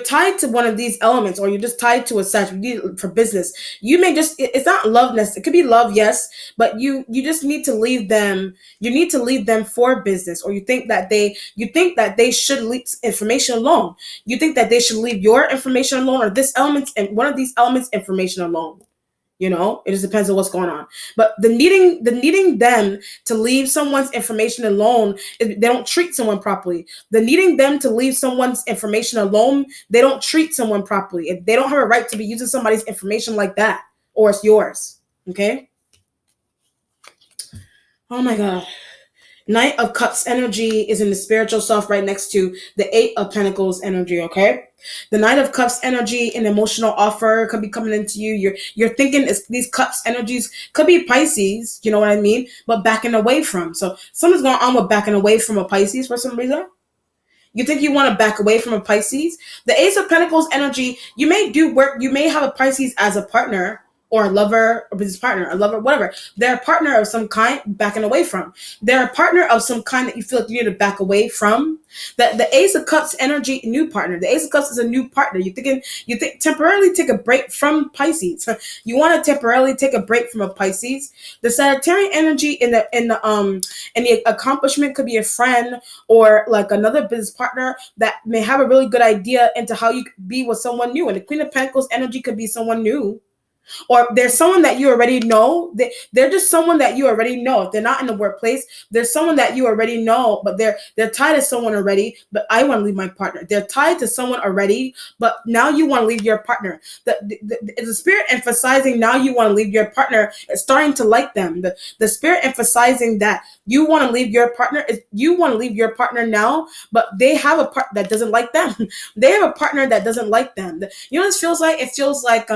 tied to one of these elements, or you're just tied to a Sag for business. You may just, it's not love necessarily. It could be love, yes, but you just need to leave them. You need to leave them for business, or you think that they should leave information alone. You think that they should leave your information alone, or this element and one of these elements information alone. It just depends on what's going on. But the needing them to leave someone's information alone, they don't treat someone properly. The needing them to leave someone's information alone, they don't treat someone properly. They don't have a right to be using somebody's information like that, or it's yours. Okay? Oh my God. Knight of Cups energy is in the spiritual self right next to the Eight of Pentacles energy, okay? The Knight of Cups energy, an emotional offer could be coming into you. You're thinking these Cups energies could be Pisces, you know what I mean? But backing away from. So something's going on with backing away from a Pisces for some reason. You think you want to back away from a Pisces? The Ace of Pentacles energy, you may do work. You may have a Pisces as a partner, or a lover, or business partner, a lover, whatever. They're a partner of some kind, backing away from. They're a partner of some kind that you feel like you need to back away from. The Ace of Cups energy, new partner. The Ace of Cups is a new partner. You think temporarily take a break from Pisces. You want to temporarily take a break from a Pisces. The Sagittarian energy in the accomplishment could be a friend, or like another business partner that may have a really good idea into how you could be with someone new. And the Queen of Pentacles energy could be someone new. Or there's someone that you already know. They're just someone that you already know. If they're not in the workplace, there's someone that you already know, but they're tied to someone already. But I want to leave my partner. They're tied to someone already, but now you want to leave your partner. The spirit emphasizing now you want to leave your partner is starting to like them. The spirit emphasizing that you want to leave your partner is you want to leave your partner now, but they have a partner that doesn't like them. They have a partner that doesn't like them. You know what this feels like? It feels like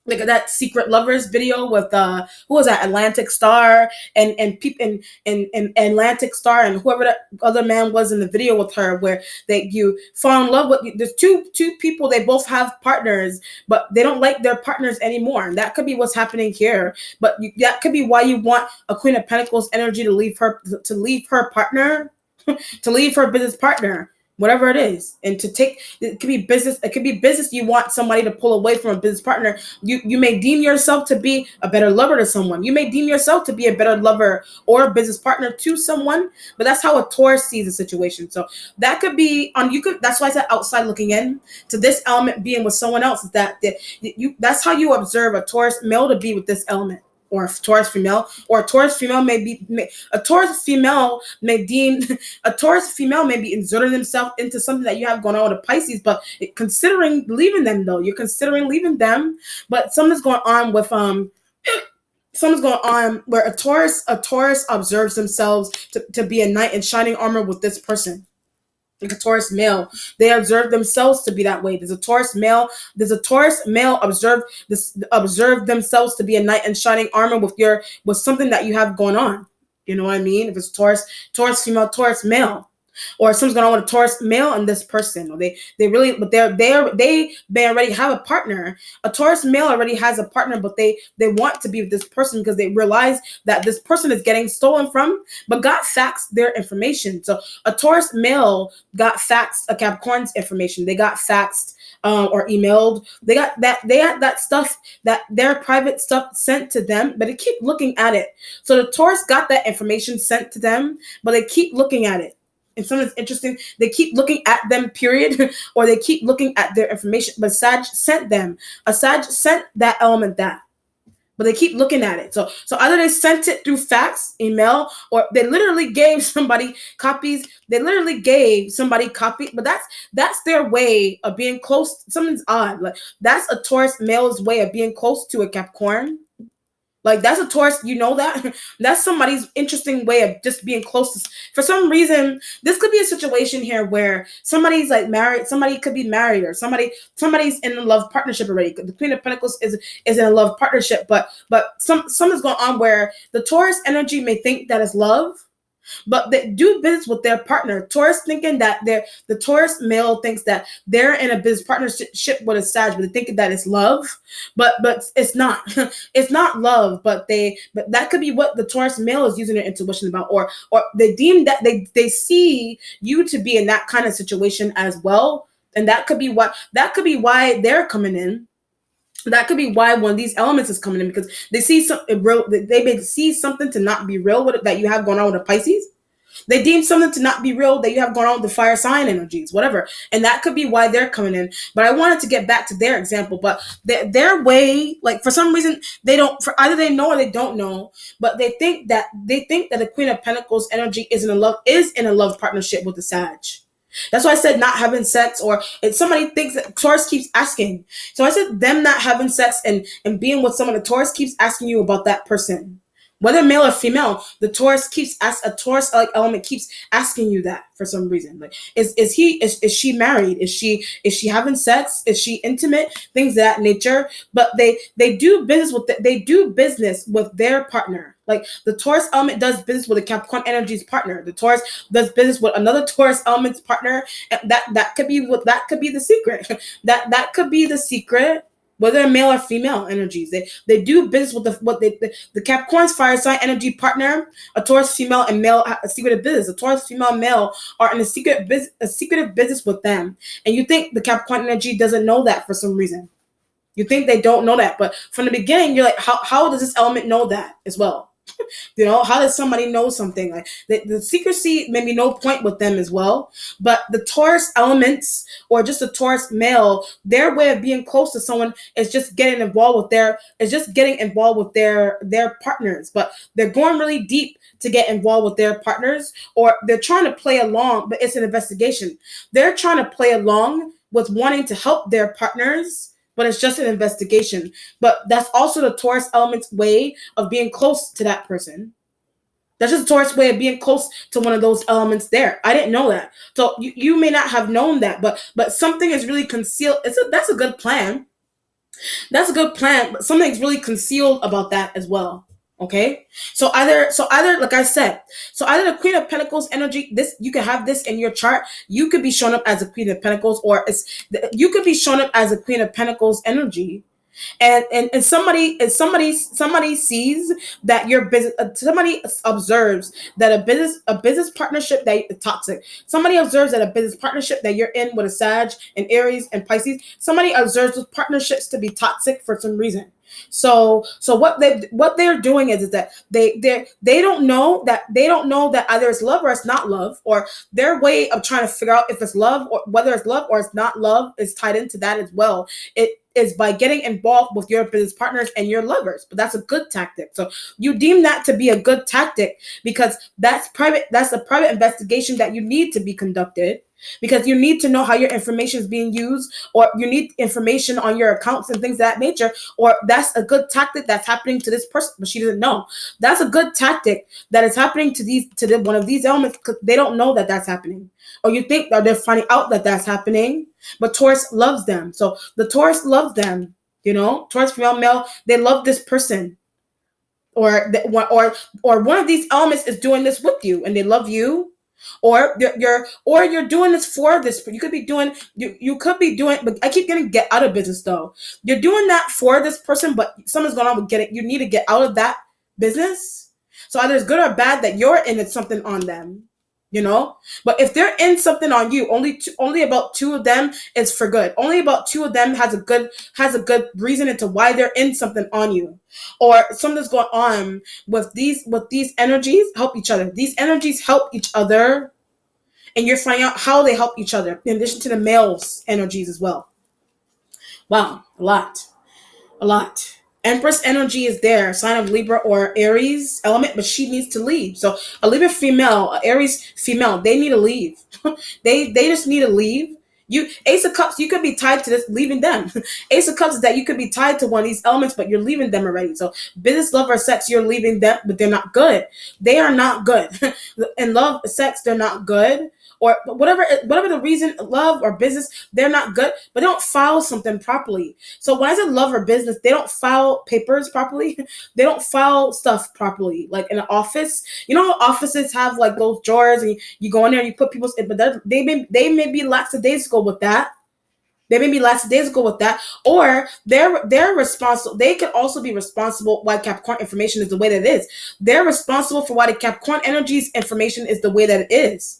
that Secret Lovers video with who was that, Atlantic Star and people and Atlantic Star and whoever that other man was in the video with her, where you fall in love with. There's two people, they both have partners, but they don't like their partners anymore. And that could be what's happening here. But that could be why you want a Queen of Pentacles energy to leave her partner, to leave her business partner, whatever it is, and it could be business. It could be business. You want somebody to pull away from a business partner. You may deem yourself to be a better lover to someone. You may deem yourself to be a better lover or a business partner to someone, but that's how a Taurus sees the situation. So that could be on you. That's why I said outside looking in to this element being with someone else. That's how you observe a Taurus male to be with this element. Or a Taurus female, or a Taurus female may be inserting themselves into something that you have going on with a Pisces, but considering leaving them though. You're considering leaving them, but something's going on where a Taurus observes themselves to be a knight in shining armor with this person. Like a Taurus male, they observe themselves to be that way. There's a Taurus male observe themselves to be a knight in shining armor with something that you have going on. You know what I mean? If it's Taurus female, Taurus male, or something's going on with a Taurus male and this person, or they really, but they already have a partner. A Taurus male already has a partner, but they want to be with this person because they realize that this person is getting stolen from, but got faxed their information. So a Taurus male got faxed a Capricorn's information. They got faxed or emailed. They had that stuff, that their private stuff sent to them, but they keep looking at it. So the Taurus got that information sent to them, but they keep looking at it. And something's interesting, they keep looking at them, period, or they keep looking at their information. But Sag sent them. A Sag sent that element that. But they keep looking at it. So either they sent it through fax, email, or they literally gave somebody copies. They literally gave somebody copy. But that's their way of being close. Something's odd. Like that's a Taurus male's way of being close to a Capricorn. Like that's a Taurus, you know that? That's somebody's interesting way of just being close to. For some reason, this could be a situation here where somebody's like married, somebody could be married, or somebody's in a love partnership already. The Queen of Pentacles is in a love partnership, but something's going on where the Taurus energy may think that is love, but they do business with their partner. Taurus thinking that the Taurus male thinks that they're in a business partnership with a Sag, but they thinking that it's love, but it's not. It's not love, but that could be what the Taurus male is using their intuition about, or they deem that they see you to be in that kind of situation as well, and that could be why they're coming in. That could be why one of these elements is coming in, because they see something real. They may see something to not be real with it that you have going on with a Pisces. They deem something to not be real that you have going on with the fire sign energies, whatever. And that could be why they're coming in. But I wanted to get back to their example. But their way, like for some reason, they don't. For either they know or they don't know. But they think that the Queen of Pentacles energy is in a love partnership with the Sag. That's why I said not having sex, or if somebody thinks that Taurus keeps asking. So I said them not having sex and being with someone, the Taurus keeps asking you about that person. Whether male or female, the Taurus a Taurus like element keeps asking you that for some reason. Like, is she married? Is she having sex? Is she intimate? Things of that nature. But they do business with their partner. Like the Taurus element does business with a Capricorn energy's partner. The Taurus does business with another Taurus element's partner. And that could be the secret. that could be the secret. Whether male or female energies, they do business with the Capricorn's fire sign energy partner, a Taurus female and male, a secretive business. A Taurus female and male are in a secretive business with them, and you think the Capricorn energy doesn't know that for some reason. You think they don't know that, but from the beginning, you're like, how does this element know that as well? You know, how does somebody know something? Like the secrecy, maybe no point with them as well. But the Taurus elements, or just a Taurus male, their way of being close to someone is just getting involved with their partners. But they're going really deep to get involved with their partners, or they're trying to play along, but it's an investigation. They're trying to play along with wanting to help their partners, but it's just an investigation. But that's also the Taurus element's way of being close to that person. That's just a Taurus way of being close to one of those elements there. I didn't know that. So you may not have known that, but something is really concealed. That's a good plan. That's a good plan, but something's really concealed about that as well. Okay, so either like I said, so either the Queen of Pentacles energy, this you can have this in your chart. You could be shown up as a Queen of Pentacles, or you could be shown up as a Queen of Pentacles energy, and somebody sees that your business, somebody observes that a business partnership that is toxic. Somebody observes that a business partnership that you're in with a Sag and Aries and Pisces, somebody observes those partnerships to be toxic for some reason. So what they're doing is that they don't know that either it's love or it's not love, or their way of trying to figure out if it's love, or whether it's love or it's not love, is tied into that as well. It is by getting involved with your business partners and your lovers. But that's a good tactic. So you deem that to be a good tactic because that's private. That's a private investigation that you need to be conducted, because you need to know how your information is being used, or you need information on your accounts and things of that nature, or that's a good tactic that's happening to this person, but she doesn't know. That's a good tactic that is happening to one of these elements, because they don't know that that's happening. Or you think that they're finding out that that's happening, but Taurus loves them. So the Taurus loves them, Taurus female, male, they love this person. Or one of these elements is doing this with you, and they love you. or you're doing this for this. You could be doing you could be doing, but I keep getting get out of business though. You're doing that for this person, but something's going on with getting, you need to get out of that business. So either it's good or bad that you're in it something on them, you know. But if they're in something on you, only about two of them is for good. Only about two of them has a good reason into why they're in something on you, or something's going on with these energies. Help each other. These energies help each other, and you're finding out how they help each other. In addition to the males' energies as well. Wow, a lot. Empress energy is there, sign of Libra or Aries element, but she needs to leave. So a Libra female, a Aries female, they need to leave. They just need to leave. You Ace of Cups, you could be tied to this, leaving them. Ace of Cups is that you could be tied to one of these elements, but you're leaving them already. So business, love, or sex, you're leaving them, but they're not good. They are not good. In love, sex, they're not good. Or whatever the reason, love or business, they're not good, but they don't file something properly. So when I said love or business, they don't file papers properly. They don't file stuff properly. Like in an office, you know how offices have like those drawers, and you go in there and you put people's, but they may be lackadaisical with that. They may be lackadaisical with that, or they're responsible. They could also be responsible why Capricorn information is the way that it is. They're responsible for why the Capricorn energies information is the way that it is.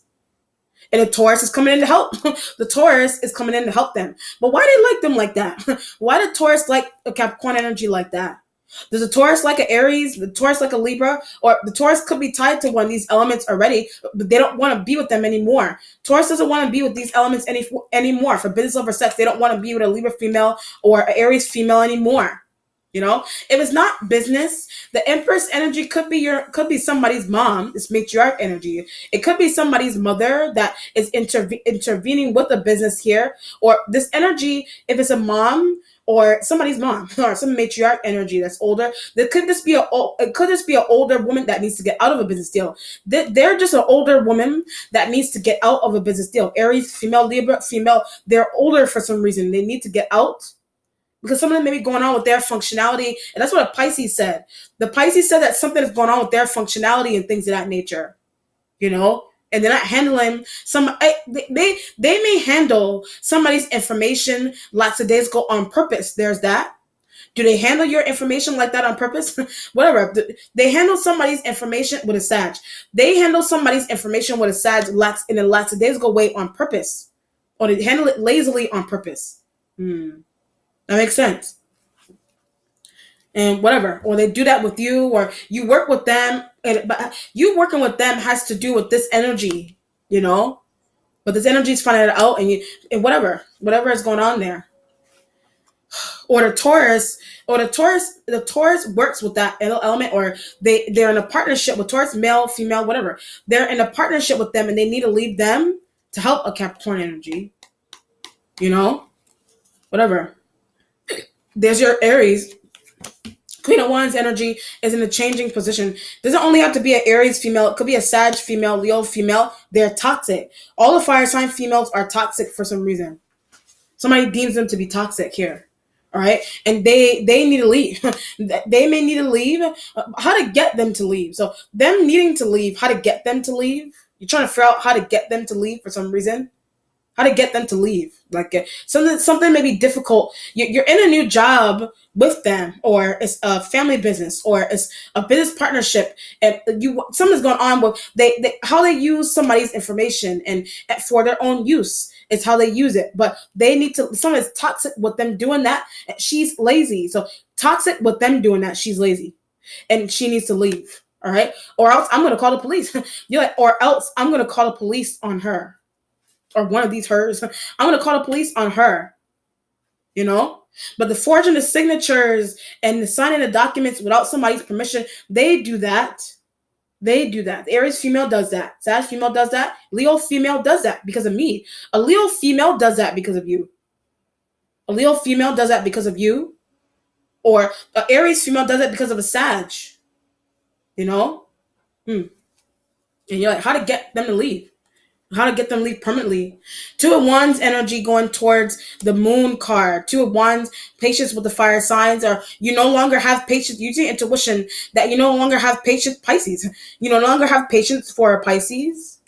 And the Taurus is coming in to help. The Taurus is coming in to help them. But why do they like them like that? Why did Taurus like a Capricorn energy like that? Does the Taurus like an Aries? The Taurus like a Libra? Or the Taurus could be tied to one of these elements already, but they don't want to be with them anymore. Taurus doesn't want to be with these elements anymore. For business over sex, they don't want to be with a Libra female or an Aries female anymore. You know, if it's not business, the Empress energy could be somebody's mom. It's matriarch energy. It could be somebody's mother that is intervening with the business here, or this energy. If it's a mom or somebody's mom or some matriarch energy that's older, it could just be an older woman that needs to get out of a business deal. They're just an older woman that needs to get out of a business deal. Aries female, Libra female, they're older for some reason. They need to get out, because something may be going on with their functionality. And that's what a Pisces said. The Pisces said that something is going on with their functionality and things of that nature, you know? And they're not handling they may handle somebody's information lackadaisical on purpose. There's that. Do they handle your information like that on purpose? Whatever. They handle somebody's information with a Sag. They handle somebody's information with a Sag in a lackadaisical way on purpose. Or they handle it lazily on purpose. That makes sense. And whatever, or they do that with you, or you work with them, but you working with them has to do with this energy, you know. But this energy is finding it out, and whatever is going on there. Or the Taurus works with that element, or they're in a partnership with Taurus, male, female, whatever. They're in a partnership with them, and they need to leave them to help a Capricorn energy, you know, whatever. There's your Aries. Queen of Wands energy is in a changing position. Doesn't only have to be an Aries female. It could be a Sag female, Leo female. They're toxic. All the fire sign females are toxic for some reason. Somebody deems them to be toxic here. All right. And they need to leave. They may need to leave. How to get them to leave. So them needing to leave, how to get them to leave. You're trying to figure out how to get them to leave for some reason. How to get them to leave. Like something may be difficult. You're in a new job with them, or it's a family business, or it's a business partnership, and something's going on with how they use somebody's information and for their own use. It's how they use it, but they need to. Someone is toxic with them doing that. And she's lazy, so toxic with them doing that. She's lazy, and she needs to leave. All right, or else I'm going to call the police. You're like, or else I'm going to call the police on her. Or one of these hers. I'm going to call the police on her. You know? But the forging the signatures and the signing the documents without somebody's permission, they do that. They do that. The Aries female does that. Sag female does that. Leo female does that because of me. A Leo female does that because of you. A Leo female does that because of you. Or an Aries female does that because of a Sag. You know? And you're like, how to get them to leave? How to get them to leave permanently. 2 of Wands energy going towards the Moon card. 2 of Wands, patience with the fire signs, or you no longer have patience. Using intuition that you no longer have patience. Pisces. You no longer have patience for a Pisces.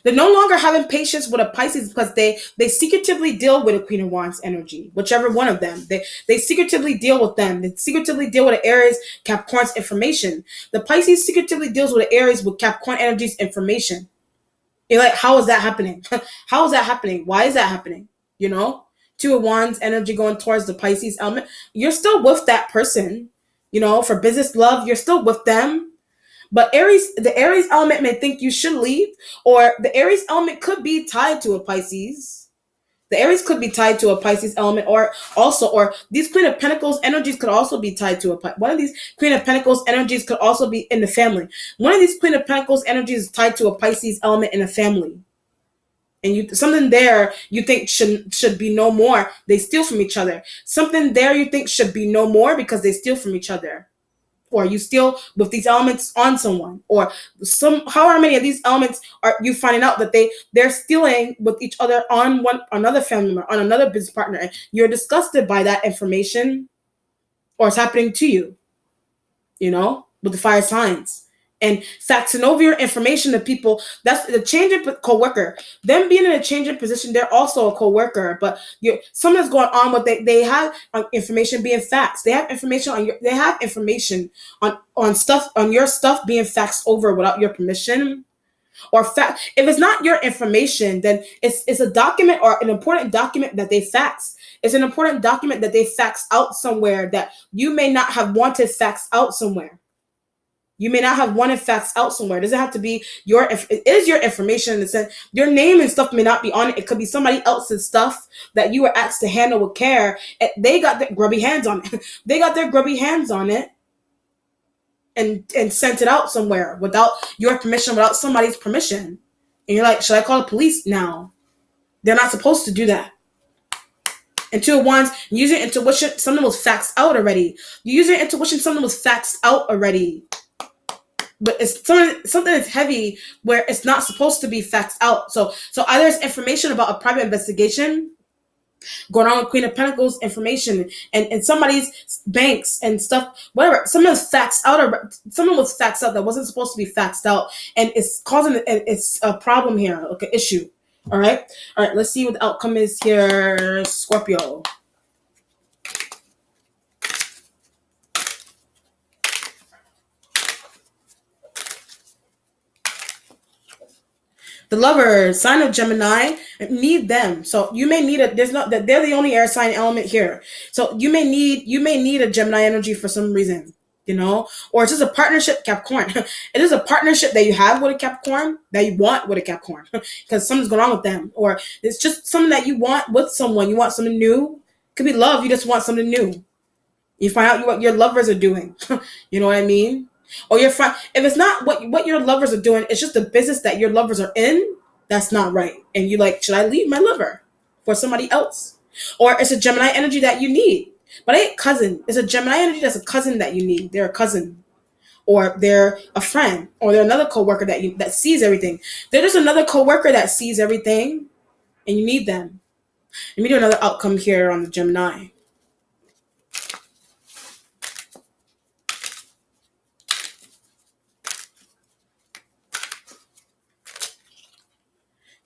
They're no longer having patience with a Pisces because they secretively deal with a Queen of Wands energy, whichever one of them. They secretively deal with them. They secretively deal with the Aries, Capricorn's information. The Pisces secretively deals with the Aries with Capricorn energy's information. You're like, how is that happening? How is that happening? Why is that happening? You know? Two of Wands energy going towards the Pisces element. You're still with that person. You know, for business, love, you're still with them. But the Aries element may think you should leave, or the Aries element could be tied to a Pisces. The Aries could be tied to a Pisces element, or these Queen of Pentacles energies could also be tied to one of these Queen of Pentacles energies could also be in the family. One of these Queen of Pentacles energies is tied to a Pisces element in a family. And something there you think should be no more. They steal from each other. Something there you think should be no more because they steal from each other. Or you steal with these elements on someone, or however many of these elements are you finding out that they're stealing with each other on another family member, on another business partner, and you're disgusted by that information, or it's happening to you, with the fire signs. And faxing over your information to people, that's the change in co-worker. Them being in a change in position, they're also a co-worker, but something's going on with they have information being faxed. They have information on stuff, on your stuff being faxed over without your permission. Or if it's not your information, then it's a document or an important document that they fax. It's an important document that they fax out somewhere that you may not have wanted faxed out somewhere. You may not have wanted facts out somewhere. It doesn't have to be it is your information in the sense your name and stuff may not be on it. It could be somebody else's stuff that you were asked to handle with care. And they got their grubby hands on it. They got their grubby hands on it and sent it out somewhere without your permission, without somebody's permission. And you're like, should I call the police now? They're not supposed to do that. And Two of Wands, using intuition, something was faxed out already. You use your intuition, something was faxed out already. But it's something that's heavy where it's not supposed to be faxed out. So either it's information about a private investigation going on with Queen of Pentacles information and somebody's banks and stuff, whatever. Something was faxed out, or someone was faxed out that wasn't supposed to be faxed out, and it's causing it's a problem here, like an issue. All right. Let's see what the outcome is here, Scorpio. The Lovers, sign of Gemini, need them. So you may need they're the only air sign element here. So you may need a Gemini energy for some reason, or it's just a partnership, Capricorn. It is a partnership that you have with a Capricorn, that you want with a Capricorn, because something's going on with them, or it's just something that you want with someone. You want something new. It could be love. You just want something new. You find out what your lovers are doing. You know what I mean? Or if it's not what your lovers are doing, it's just the business that your lovers are in, that's not right. And you're like, should I leave my lover for somebody else? Or it's a Gemini energy that you need. But it ain't cousin. It's a Gemini energy that's a cousin that you need. They're a cousin. Or they're a friend. Or they're another coworker that sees everything. They're just another coworker that sees everything. And you need them. Let me do another outcome here on the Gemini.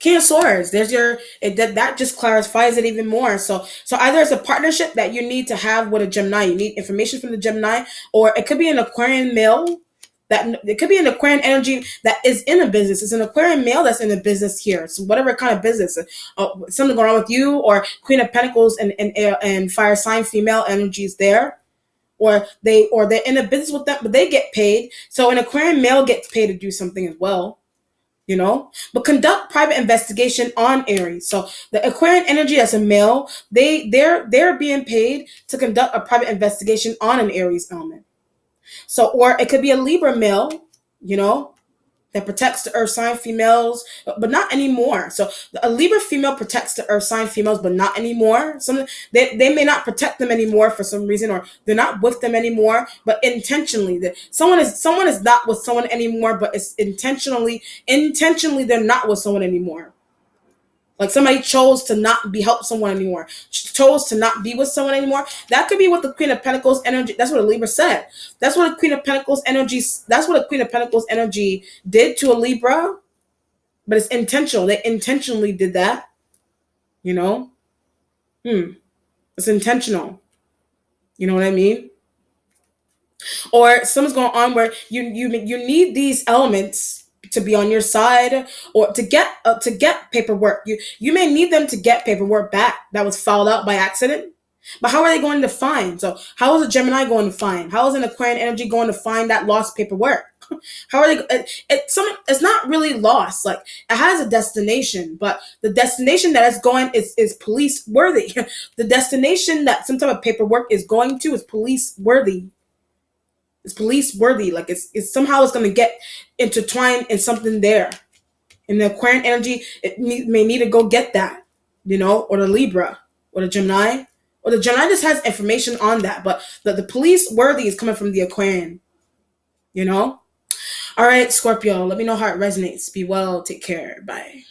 King of Swords. There's that just clarifies it even more. So either it's a partnership that you need to have with a Gemini. You need information from the Gemini, or it could be an Aquarian male. It could be an Aquarian energy that is in a business. It's an Aquarian male that's in a business here. So whatever kind of business, something going on with you, or Queen of Pentacles and fire sign female energies there. Or they're in a business with them, but they get paid. So an Aquarian male gets paid to do something as well. But conduct private investigation on Aries. So the Aquarian energy as a male, they're being paid to conduct a private investigation on an Aries element. So, or it could be a Libra male, that protects the earth sign females, but not anymore. So a Libra female protects the earth sign females, but not anymore. They may not protect them anymore for some reason, or they're not with them anymore, but intentionally someone is not with someone anymore, but it's intentionally they're not with someone anymore. Like somebody chose to not help someone anymore, chose to not be with someone anymore. That could be what the Queen of Pentacles energy. That's what a Libra said. That's what a Queen of Pentacles energy. That's what a Queen of Pentacles energy did to a Libra. but it's intentional. They intentionally did that, you know? It's intentional. You know what I mean? Or something's going on where you need these elements to be on your side, or to get paperwork. You may need them to get paperwork back that was filed out by accident. But how are they going to find? So how is a Gemini going to find? How is an Aquarian energy going to find that lost paperwork? How are they? It's not really lost. Like, it has a destination, but the destination that it's going is police worthy. The destination that some type of paperwork is going to is police worthy. It's police worthy. Like, it's somehow it's going to get intertwined in something there. In the Aquarian energy, may need to go get that, or the Libra, or the Gemini, or the Gemini just has information on that. But the police worthy is coming from the Aquarian, you know. All right, Scorpio, let me know how it resonates. Be well. Take care. Bye.